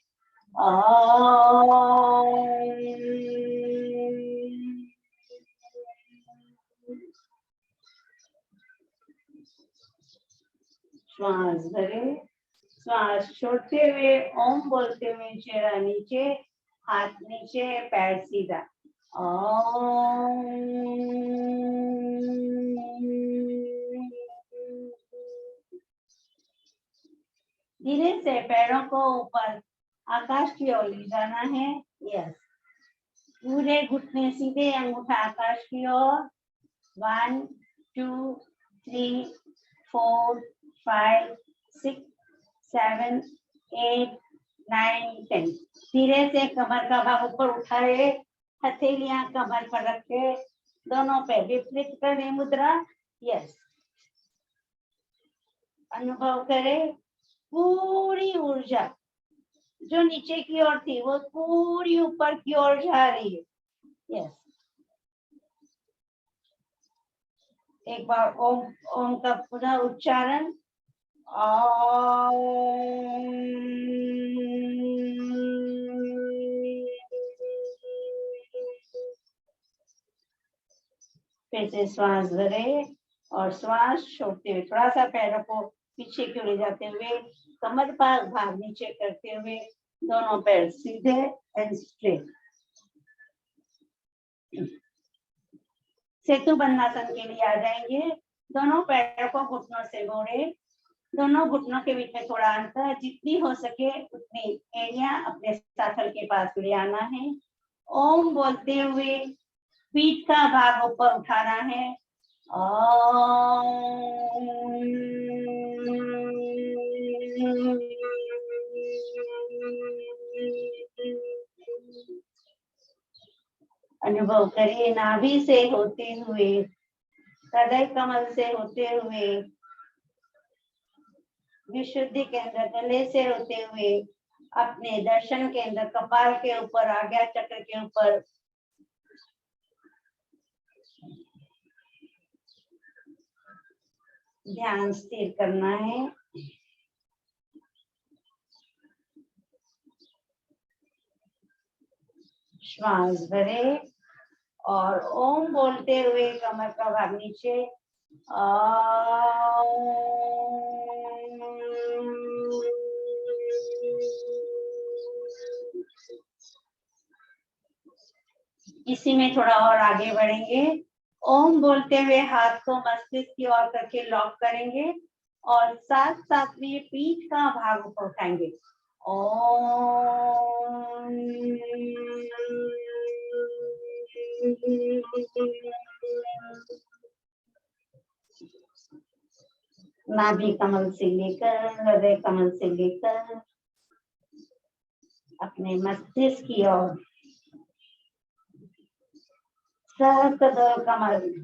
श्वास भरे, श्वास छोड़ते हुए ओम बोलते हुए चेहरा नीचे, हाथ नीचे, पैर सीधा। धीरे से पैरों को ऊपर आकाश की ओर ले जाना है। यस, पूरे घुटने सीधे, अंगूठा आकाश की ओर। 1 2 3 4 5 6 7 8 9 10 धीरे से कमर का भाग ऊपर उठाए, हथेलियां कमर पर रखे, दोनों पे विपरीत करने मुद्रा। यस, अनुभव करें पूरी ऊर्जा जो नीचे की ओर थी वो पूरी ऊपर की ओर जा रही है। यस, एक बार ओम ओम का पुनः उच्चारण। फिर से श्वास भरे और श्वास छोड़ते हुए थोड़ा सा पैरों को पीछे की ओर ले जाते हुए, कमर पर भाग नीचे करते हुए, दोनों पैर सीधे एंड स्ट्रेट। सेतु बंधनासन के लिए आ जाएंगे। दोनों पैरों को घुटनों से मोड़े, दोनों घुटनों के बीच में थोड़ा अंतर, जितनी हो सके उतनी एरिया अपने साथल के पास ले आना है। ओम बोलते हुए पीठ का भाग ऊपर उठाना है। अनुभव करिए नाभि से होते हुए, हृदय कमल से होते हुए, विशुद्धि केंद्र गले से होते हुए, अपने दर्शन केंद्र कपाल के ऊपर, आज्ञा चक्र के ऊपर ध्यान स्थिर करना है। श्वास भरे और ओम बोलते हुए कमर का भाग नीचे। इसी में थोड़ा और आगे बढ़ेंगे। ओम बोलते हुए हाथ को मस्तिष्क की ओर करके लॉक करेंगे और साथ साथ में पीठ का भाग ऊपर उठाएंगे। ओम। नाभि कमल से लेकर हृदय कमल से लेकर अपने मस्तिष्क की ओर सहस्त्र कमल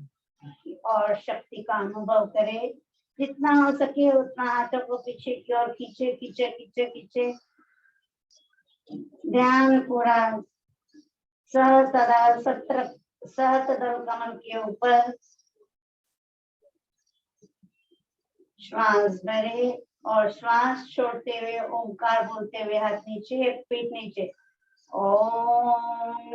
और शक्ति का अनुभव करें। जितना हो सके उतना हाथों को पीछे की ओर खींचे खींचे खींचे खींचे। ध्यान पूरा सहस्त्र कमल के ऊपर। श्वास भरे और श्वास छोड़ते हुए ओंकार बोलते हुए हाथ नीचे, पीठ नीचे। ओम।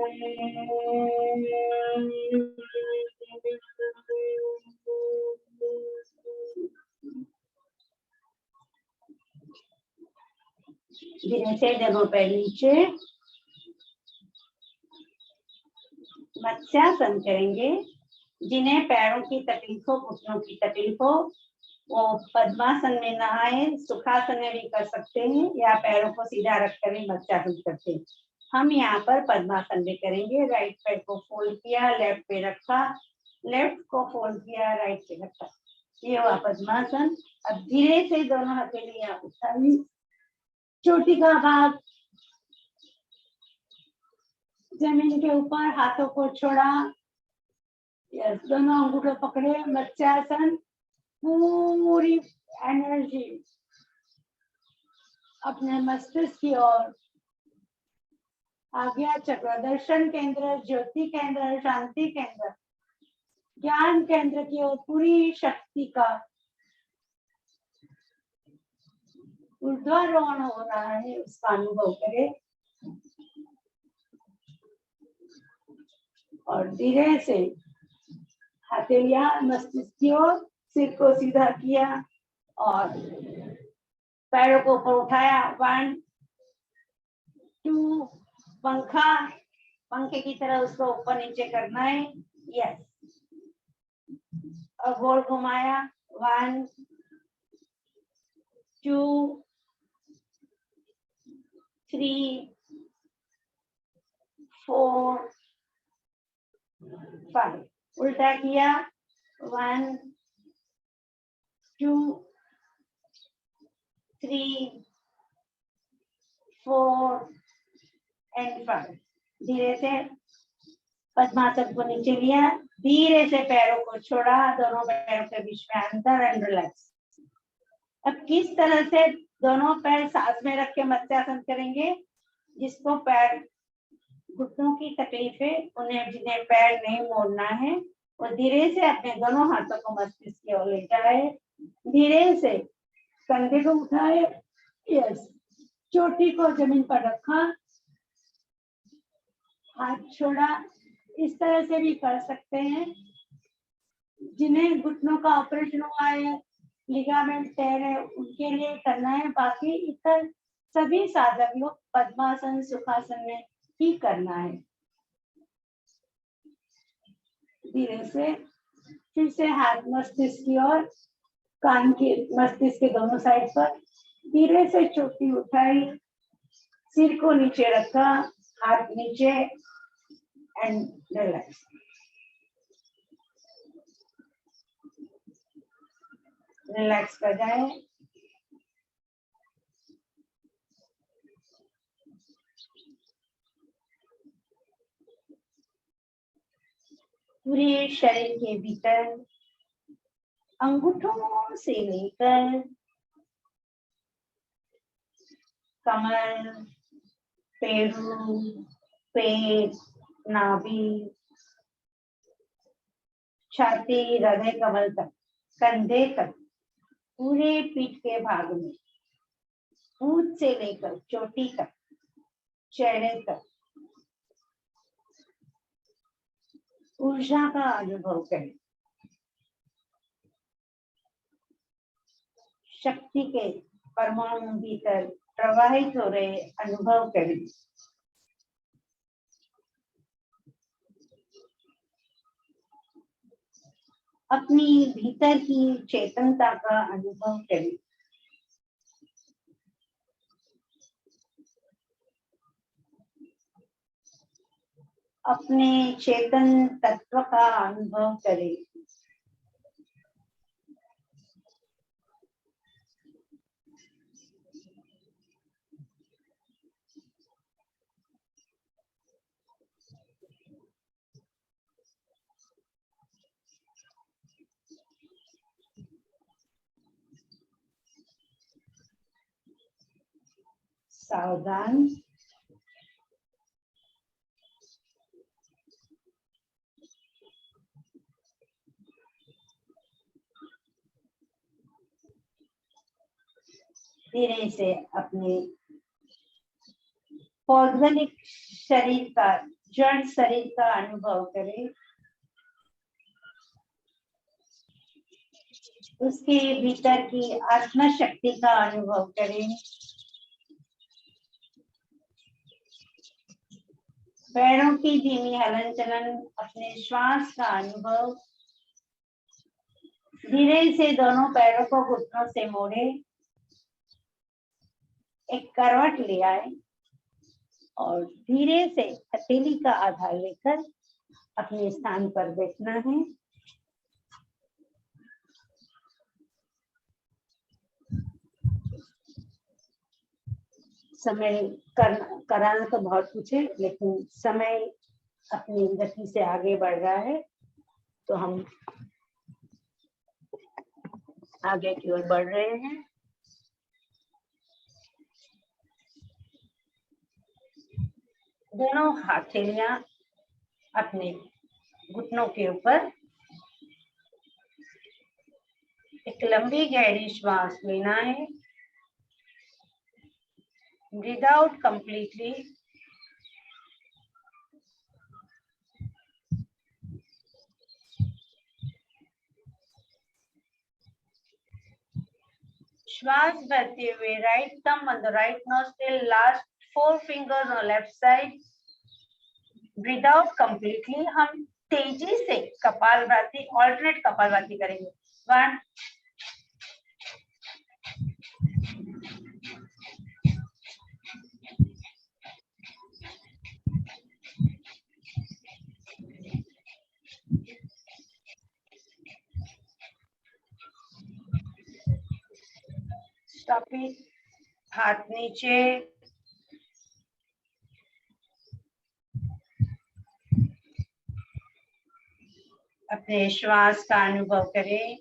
धीरे से दोनों पैर नीचे, मत्स्यासन करेंगे। जिन्हें पैरों की तकलीफ हो, घुटनों की तकलीफ हो, वो पद्मासन में ना आए, सुखासन में भी कर सकते हैं या पैरों को सीधा रख कर भी मत्स्यासन करते हैं। हम यहाँ पर पद्मासन में करेंगे। राइट पैर को फोल्ड किया, लेफ्ट पे रखा, लेफ्ट को फोल्ड किया, राइट पे रखा। ये हुआ पद्मासन। अब धीरे से दोनों हथेली यहाँ उठाई, चोटी का भाग जमीन के ऊपर, हाथों को छोड़ा, यस, दोनों अंगूठे पकड़े, मत्स्यासन। पूरी एनर्जी अपने मस्तिष्क की ओर, आज्ञा चक्र, दर्शन केंद्र, ज्योति केंद्र, शांति केंद्र, ज्ञान केंद्र की ओर पूरी शक्ति का ऊर्ध्वारोहण हो रहा है, उसका अनुभव करें। और धीरे से हथेलियां मस्तिष्क की ओर, सिर को सीधा किया और पैरों को ऊपर उठाया। 1 2, पंखे की तरह उसको ऊपर नीचे करना है। यस, और गोल घुमाया। 1 2 3 4 5, उल्टा किया। 1 2 3 4 एंड 5। धीरे से पद्मासन को नीचे लिया, धीरे से पैरों को छोड़ा, दोनों पैरों के बीच में अंदर एंड रिलैक्स। अब किस तरह से दोनों पैर सांस में रख के मत्स्यासन करेंगे? जिसको पैर घुटनों की तकलीफ है, उन्हें जिन्हें पैर नहीं मोड़ना है, वो धीरे से अपने दोनों हाथों को मस्तिष्क की ओर ले जाए, धीरे से कंधे को उठाए, यस, चोटी को जमीन पर रखा, हाथ छोड़ा। इस तरह से भी कर सकते हैं। जिन्हें घुटनों का ऑपरेशन हुआ है, लिगामेंट टेयर है, उनके लिए करना है। बाकी इतर सभी साधक लोग पद्मासन, सुखासन में ही करना है। धीरे से फिर से हाथ मस्तिष्क की ओर, कान के मस्तिष्क के दोनों साइड पर, धीरे से चोटी उठाई, सिर को नीचे रखा, हाथ नीचे एंड रिलैक्स। रिलैक्स कर जाए। पूरे शरीर के भीतर अंगूठों से लेकर कमर, पेरू, पेट, नाभि, छाती, हृदय कमल तक, कंधे तक, पूरे पीठ के भाग में, पूंछ से लेकर चोटी तक, चेहरे तक ऊर्जा का अनुभव करें। शक्ति के परमाणु भीतर प्रवाहित हो रहे अनुभव करें। अपनी भीतर की चेतनता का अनुभव करें। अपने चेतन तत्व का अनुभव करें। सावधान, धीरे से अपने पौद्गलिक शरीर का, जड़ शरीर का अनुभव करें। उसके भीतर की आत्मा शक्ति का अनुभव करें। पैरों की धीमी हलन चलन, अपने श्वास का अनुभव। धीरे से दोनों पैरों को घुटनों से मोड़े, एक करवट ले आए और धीरे से हथेली का आधार लेकर अपने स्थान पर बैठना है। समय कराना तो बहुत कुछ है, लेकिन समय अपनी गति से आगे बढ़ रहा है, तो हम आगे की ओर बढ़ रहे हैं। दोनों हथेलियां अपने घुटनों के ऊपर। एक लंबी गहरी श्वास लेना है। Breathe out completely. श्वास भरते हुए right thumb on the right nostril, last 4 fingers on left side. Breathe out completely. हम तेजी से कपालभाति, alternate कपालभाति करेंगे। 1, stop it. हाथ नीचे, अपने श्वास का अनुभव करें।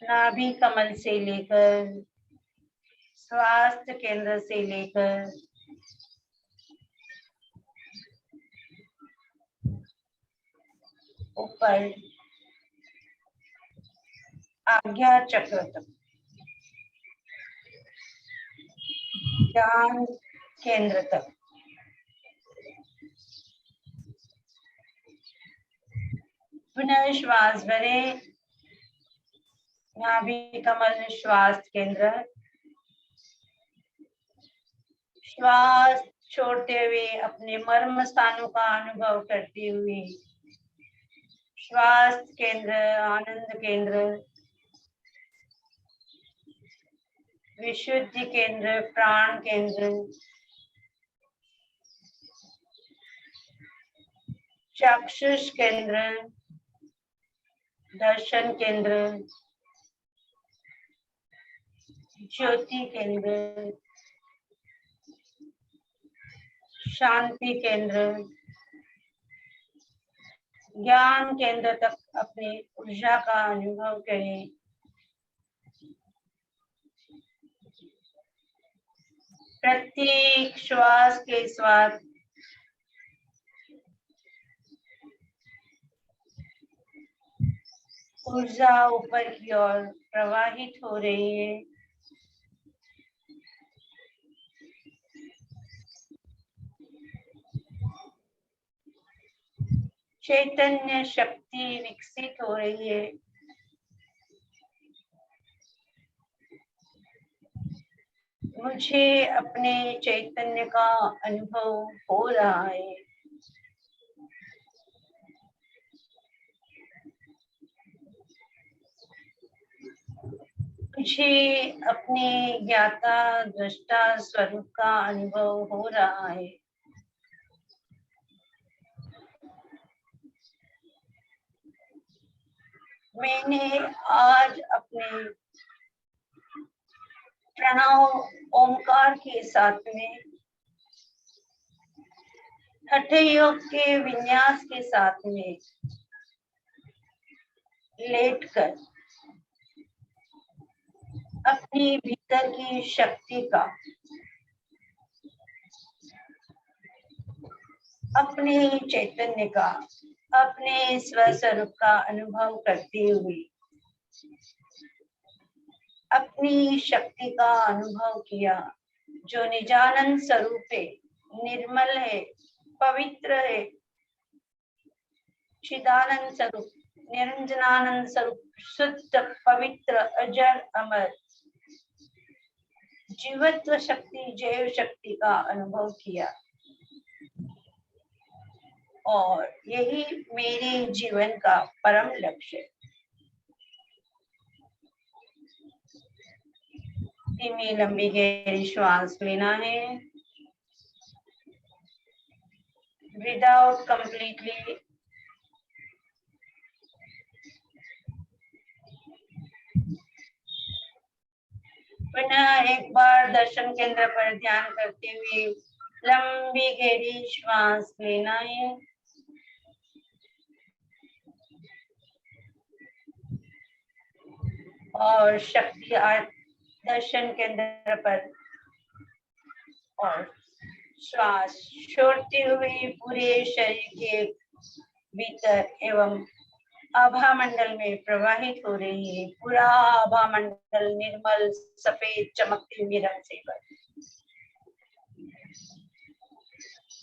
नाभि कमल से लेकर स्वास्थ्य केंद्र से लेकर ऊपर आज्ञा चक्र तक, ज्ञान केंद्र तक। पुनः श्वास भरें। नाभि कमल श्वास केंद्र। श्वास छोड़ते हुए अपने मर्म स्थानों का अनुभव करते हुए श्वास केंद्र, आनंद केंद्र, विशुद्धि केंद्र, प्राण केंद्र, चक्षुष केंद्र, दर्शन केंद्र, ज्योति केंद्र, शांति केंद्र, ज्ञान केंद्र तक अपनी ऊर्जा का अनुभव करें। प्रत्येक श्वास के साथ ऊर्जा ऊपर की ओर प्रवाहित हो रही है। चैतन्य शक्ति विकसित हो रही है। मुझे अपने चैतन्य का अनुभव हो रहा है। मुझे अपने ज्ञाता दृष्टा स्वरूप का अनुभव हो रहा है। मैंने आज अपने प्रणव ओमकार के साथ में हठ योग के विन्यास के साथ में लेटकर अपनी भीतर की शक्ति का, अपने चैतन्य का, अपने स्वस्वरूप का अनुभव करते हुए अपनी शक्ति का अनुभव किया, जो निजानंद स्वरूप है, निर्मल है, पवित्र है, चिदानंद स्वरूप, निरंजनानंद स्वरूप, शुद्ध, पवित्र, अजर, अमर, जीवत्व शक्ति, जैव शक्ति का अनुभव किया। और यही मेरे जीवन का परम लक्ष्य है। धीमी लंबी गहरी श्वास लेना है। Breathe out completely. पुनः एक बार दर्शन केंद्र पर ध्यान करते हुए लंबी गहरी श्वास लेना है। और शक्ति दर्शन केंद्र पर और श्वास छोड़ते हुए पूरे शरीर के भीतर एवं आभा मंडल में प्रवाहित हो रही है। पूरा आभा मंडल निर्मल सफेद चमकते हुए रंग से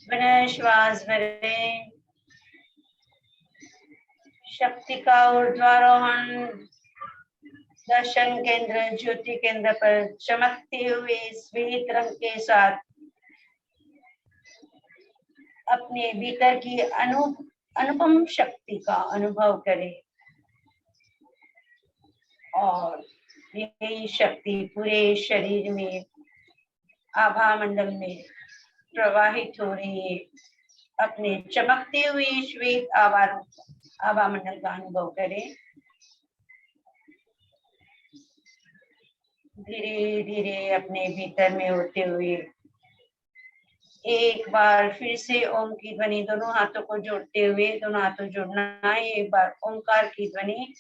पुनः श्वास भरें। शक्ति का ऊर्ध्वारोहण दर्शन केंद्र ज्योति केंद्र पर चमकते हुए श्वेत रंग के साथ अपने भीतर की अनुपम शक्ति का अनुभव करें। और यही शक्ति पूरे शरीर में आभा मंडल में प्रवाहित हो रही है। अपने चमकते हुए श्वेत आभा मंडल का अनुभव करें। धीरे धीरे अपने भीतर में होते हुए एक बार फिर से ओम की ध्वनि, दोनों हाथों को जोड़ते हुए, दोनों हाथों जोड़ना है। एक बार ओंकार की ध्वनि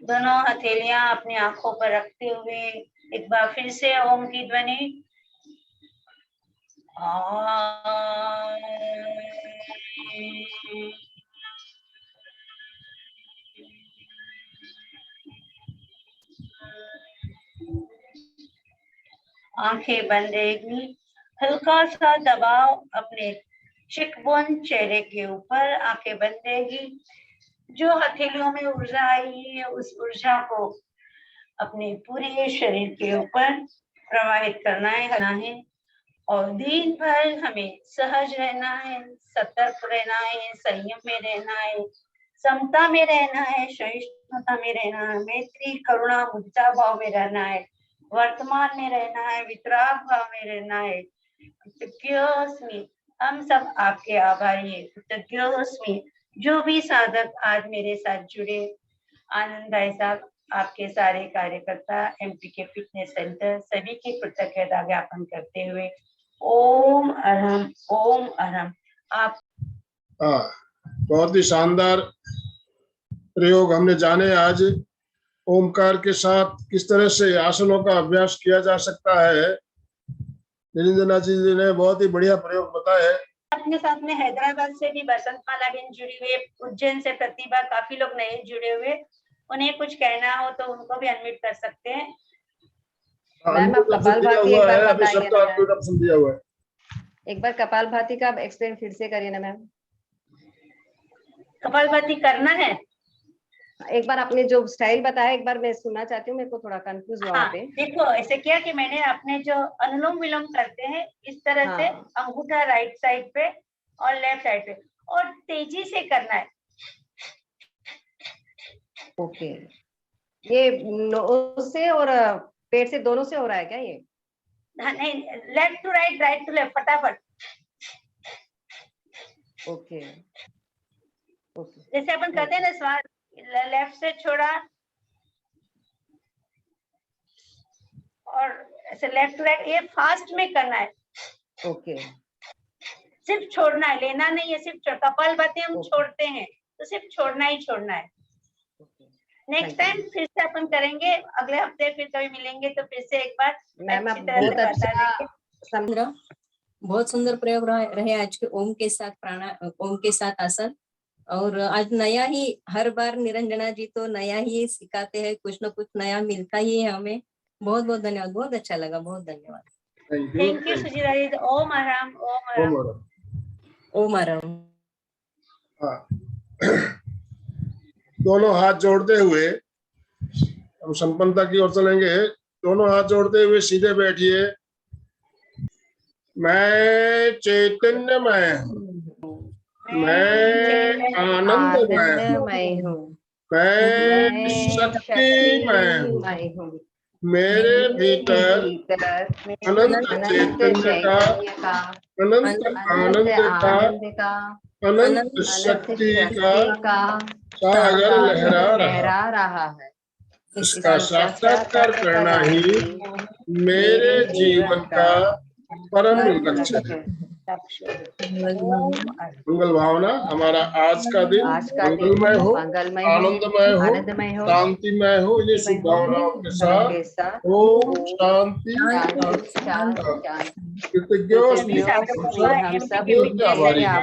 दोनों हथेलियां अपनी आंखों पर रखते हुए एक बार फिर से ओम की ध्वनि आंखें बंद रहेगी। हल्का सा दबाव अपने चिकबोन चेहरे के ऊपर, आंखें बंद रहेगी। जो हथेलियों में ऊर्जा आई है उस ऊर्जा को अपने पूरे शरीर के ऊपर प्रवाहित करना है। और दिन भर हमें सहज रहना है, सतर्क रहना है, संयम में रहना है, समता में रहना है, सहिष्णुता में रहना है, मैत्री करुणा मुद्दा भाव में रहना है, वर्तमान में रहना है, वितराग भाव में रहना है। कृतज्ञोस्मि, हम सब आपके आभारी है। कृतज्ञोस्मि, जो भी साधक आज मेरे साथ जुड़े आनंद भाई साहब, आपके सारे कार्यकर्ता, एमपी के फिटनेस सेंटर, सभी की कृतज्ञता ज्ञापन करते हुए ओम अरहम, ओम अरहम। आप हाँ, बहुत ही शानदार प्रयोग हमने जाने आज। ओमकार के साथ किस तरह से आसनों का अभ्यास किया जा सकता है, निरंजना जी ने बहुत ही बढ़िया प्रयोग बताया है। अपने साथ में हैदराबाद से भी बसंत माला बहन जुड़ी हुई, उज्जैन से प्रतिभा, काफी लोग नए जुड़े हुए, उन्हें कुछ कहना हो तो उनको भी अनम्यूट कर सकते हैं। मैम, आप अनम्यूट ऑप्शन कपालभाति दिया एक हुआ बार है, अभी बताएंगे सबका ना अनम्यूट मैम? ऑप्शन दिया हुआ है। एक बार कपालभाति का एक्सप्लेन फिर से करिए ना मैम। कपालभाति करना है? एक बार आपने जो स्टाइल बताया, एक बार मैं सुनना चाहती हूँ, मेरे को थोड़ा कंफ्यूज हुआ हाँ, वहाँ पे। देखो ऐसे किया कि मैंने अपने जो अनुलोम विलोम करते हैं इस तरह से हाँ। अंगूठा राइट साइड पे और लेफ्ट साइड पे, और तेजी से करना है। ओके, ये नोज से और पेट से दोनों से हो रहा है क्या ये? हाँ, नहीं, left to right, right to left, फटाफट। ओके ओके, जैसे अपन करते हैं ना, श्वास लेफ्ट से छोड़ा और ऐसे लेफ्ट टू राइट, ये फास्ट में करना है। ओके, सिर्फ छोड़ना है, लेना नहीं है, सिर्फ कपालभाति हम ओके। छोड़ते हैं तो सिर्फ छोड़ना ही छोड़ना है। Next Thank you. टाइम फिर से अपन करेंगे, अगले हफ्ते फिर कभी मिलेंगे तो फिर से एक बार मैम, आप अच्छी तरह से बहुत बता अच्छा देंगे। समझा। बहुत सुंदर प्रयोग रहे आज के ओम के साथ ओम के साथ आसन। और आज नया ही, हर बार निरंजना जी तो नया ही सिखाते हैं, कुछ न कुछ नया मिलता ही है हमें। बहुत बहुत धन्यवाद, बहुत अच्छा लगा, बहुत धन्यवाद। थैंक यू सुजीता जी। ओम आराम, ओम आराम। ओम आराम। हाँ, दोनों हाथ जोड़ते हुए हम संपन्नता की ओर चलेंगे। दोनों हाथ जोड़ते हुए सीधे बैठिए। मैं चैतन्यमय हूँ, मैं आनंदमय हूँ, मैं शक्तिमय हूँ, मेरे भीतर अनंत चैतन्य का, अनंत आनंद का, अनंत शक्ति का सागर लहरा रहा है। इसका साक्षात्कार करना ही मेरे जीवन का परम लक्ष्य है। मंगल भावना, हमारा आज का दिन मंगलमय हो, आनंदमय हो, शांतिमय हो। ये शुभ भावनाओं के साथ ओम शांति। कृतज्ञ हम सब आभारी हैं।